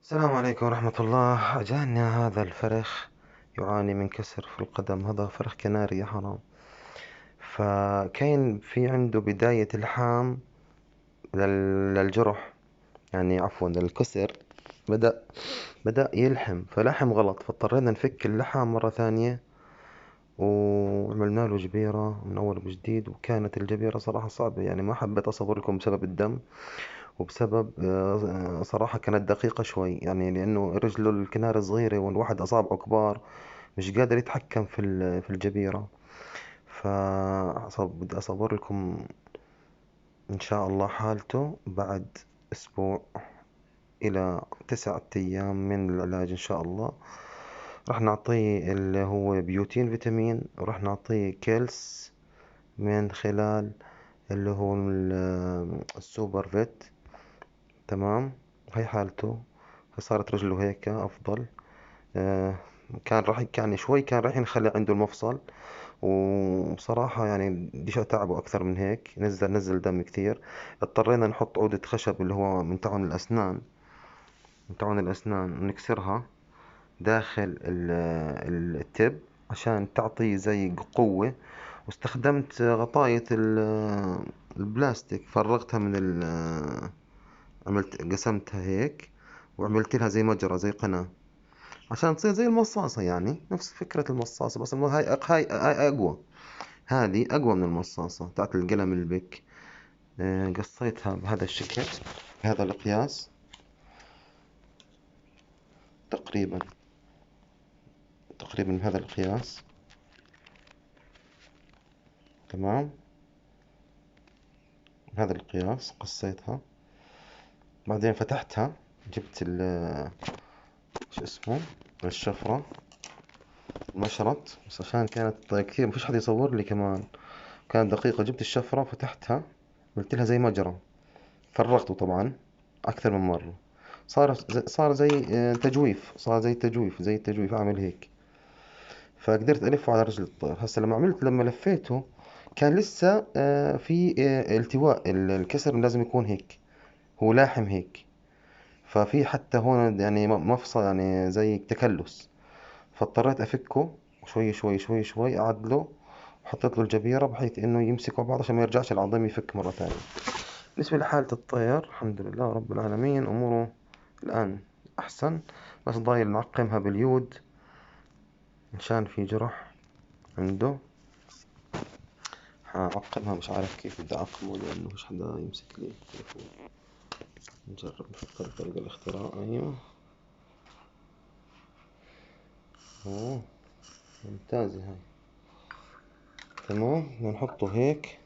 السلام عليكم ورحمة الله. أجانا هذا الفرخ يعاني من كسر في القدم. هذا فرخ كناري يا حرام. فكاين في عنده بداية الحام للجرح، يعني عفوا للكسر. بدأ بدأ يلحم، فلحم غلط، فاضطرينا نفك اللحم مرة ثانية وعملنا له جبيرة من أول وجديد. وكانت الجبيرة صراحة صعبة، يعني ما حبيت أصور لكم بسبب الدم وبسبب صراحة كانت دقيقة شوي، يعني لأنه رجله الكنار صغيرة والواحد أصابعه كبار، مش قادر يتحكم في الجبيرة. بدي أصور لكم إن شاء الله حالته بعد أسبوع إلى 9 أيام من العلاج إن شاء الله. راح نعطيه اللي هو بيوتين فيتامين، وراح نعطيه كيلس من خلال اللي هو السوبر فيت. تمام. هاي حالته، صارت رجله هيك أفضل. آه، كان راح يعني شوي كان راح ينخلع عنده المفصل، وبصراحة يعني بديش أتعبه أكثر من هيك. نزل دم كثير. اضطرينا نحط عقدة خشب اللي هو من تعون الأسنان ونكسرها داخل التب عشان تعطي زي قوة. واستخدمت غطاية البلاستيك، فرغتها قسمتها هيك وعملت لها زي مجرى زي قناة عشان تصير زي المصاصة، يعني نفس فكرة المصاصة، بس هاي أقوى. هذه أقوى من المصاصة تاعت القلم البك. قصيتها بهذا الشكل، بهذا القياس تقريبا، بهذا القياس. تمام. بهذا القياس قصيتها. بعدين فتحتها، جبت شو اسمه، الشفرة، المشرط، بس عشان كانت كثير مفيش حد يصور لي كمان، كانت دقيقة. جبت الشفرة فتحتها، قلت لها زي مجرى، فرغته طبعا أكثر من مرة. صار زي تجويف، صار زي التجويف أعمل هيك. فقدرت ألفه على رجل الطير. هسا لما لفيته كان لسه في التواء الكسر لازم يكون هيك، هو لاحم هيك. ففي حتى هون يعني مفصل، يعني زي تكلس. فاضطريت أفكه شوي شوي شوي شوي، أعدله وحطيت له الجبيرة بحيث إنه يمسكوا بعض عشان ما يرجعش العظم يفك مرة ثانية. بالنسبة لحالة الطير الحمد لله رب العالمين، أموره الآن أحسن. بس ضايل نعقمها باليود عشان في جرح عنده. حعقمها، مش عارف كيف بدي أعقمه لأنه مش حدا يمسك لي التليفون. نجرب نفكر بطريقة الاختراع. أيوه، أوه ممتازة هاي. تمام، بدنا نحطه هيك.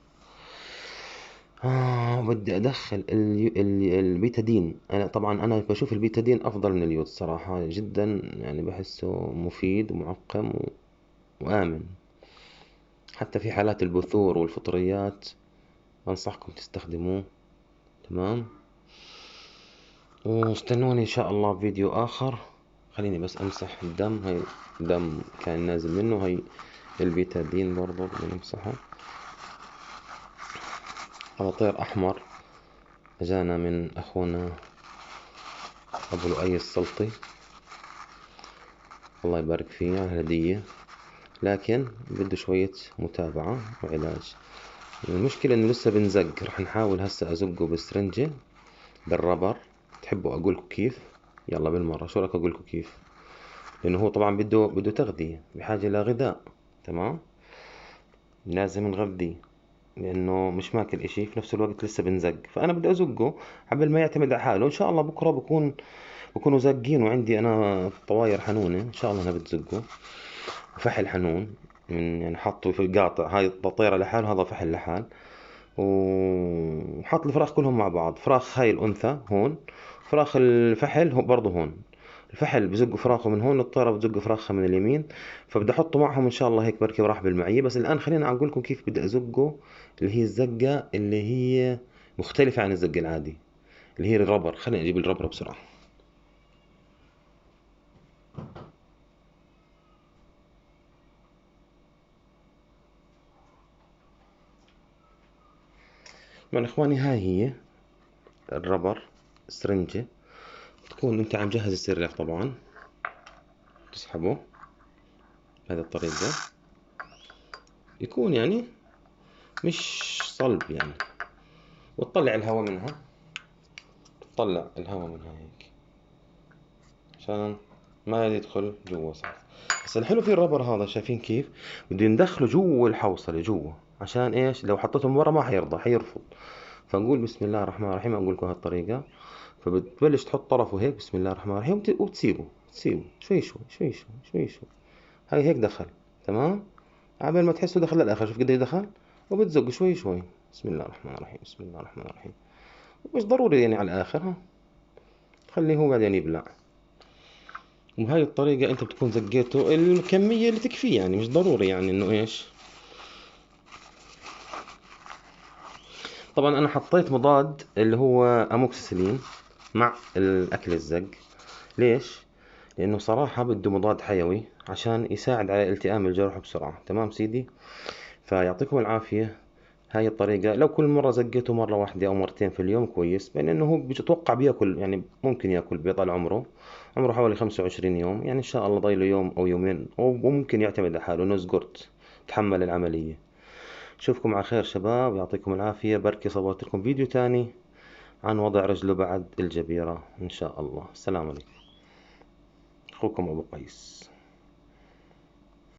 بدي أدخل البيتادين. أنا طبعا أنا بشوف البيتادين أفضل من اليود صراحة جدا، يعني بحسه مفيد ومعقم وآمن. حتى في حالات البثور والفطريات أنصحكم تستخدموه. تمام. واستنوني إن شاء الله فيديو آخر. خليني بس أمسح الدم، هاي دم كان نازل منه، هاي البيتادين برضو بدنا نمسحه. هذا طير أحمر أجانا من أخونا أبو لؤي السلطي، الله يبارك فيه على الهدية، لكن بده شوية متابعة وعلاج. المشكلة إنه لسه بنزق. رح نحاول هسه أزقه بالسرنجة بالربر. تحبوا أقولكم كيف؟ يلا بالمرة، شو رأيك أقولكم كيف؟ لأنه هو طبعا بده تغذية، بحاجة لغذاء. تمام. لازم نغذيه لأنه مش ماكل إشي، في نفس الوقت لسه بنزق، فأنا بدي أزقه قبل ما يعتمد على حاله. إن شاء الله بكرة بكونوا زاقين، وعندي أنا طواير حنونة إن شاء الله أنا بتزقه. وفحل حنون، من يعني حطه في القاطع، هاي الطيرة لحال وهذا فحل لحال. وحط الفراخ كلهم مع بعض. فراخ هاي الأنثى هون، فراخ الفحل هو برضه هون. الفحل بزق فراخه من هون، الطيرة بتزق فراخها من اليمين. فبدي أحطه معهم إن شاء الله هيك بركي راح بالمعية. بس الآن خلينا أقول لكم كيف بدي أزقه، اللي هي الزقة اللي هي مختلفة عن الزق العادي، اللي هي الربر. خلينا أجيب الربرة بسرعة. طبعا إخواني هاي هي الربر، سرنجة. تكون انت عم جهز السرير طبعا، تسحبه بهذه الطريقة، يكون يعني مش صلب يعني، وتطلع الهواء منها، تطلع الهواء منها هيك عشان ما يدخل جوا صح. بس الحلو في الربر هذا، شايفين كيف بده ندخله جوا الحوصلة جوا، عشان ايش؟ لو حطيته من برا ما حيرضى، حيرفض. فنقول بسم الله الرحمن الرحيم، اقول لكم هالطريقة. فبتبلش تحط طرفه هيك بسم الله الرحمن الرحيم، وتسيبه شوي شوي شوي شوي شوي شوي. هاي هيك دخل، تمام. عبال ما تحسه دخل للآخر، شوف قديش دخل، وبتزق شوي شوي بسم الله الرحمن الرحيم، بسم الله الرحمن الرحيم. مش ضروري يعني على الآخر، ها، خليه هو بعدين يبلع. وبهاي الطريقة انت بتكون زقيته الكمية اللي تكفيه، يعني مش ضروري يعني انه ايش. طبعا انا حطيت مضاد اللي هو اموكسيسيلين مع الاكل الزق. ليش؟ لانه صراحة بده مضاد حيوي عشان يساعد على التئام الجرح بسرعة. تمام سيدي، فيعطيكم العافية. هاي الطريقة لو كل مرة زقيته مرة واحدة أو مرتين في اليوم كويس، بين إنه هو بيتوقع بياكل، يعني ممكن ياكل بيطال عمره حوالي 25 يوم، يعني إن شاء الله ضايله يوم أو يومين، وممكن يعتمد على حاله إنه زقرت تحمل العملية. أشوفكم على خير شباب، يعطيكم العافية. بركي صورت لكم فيديو تاني عن وضع رجله بعد الجبيرة إن شاء الله. السلام عليكم، أخوكم أبو قيس.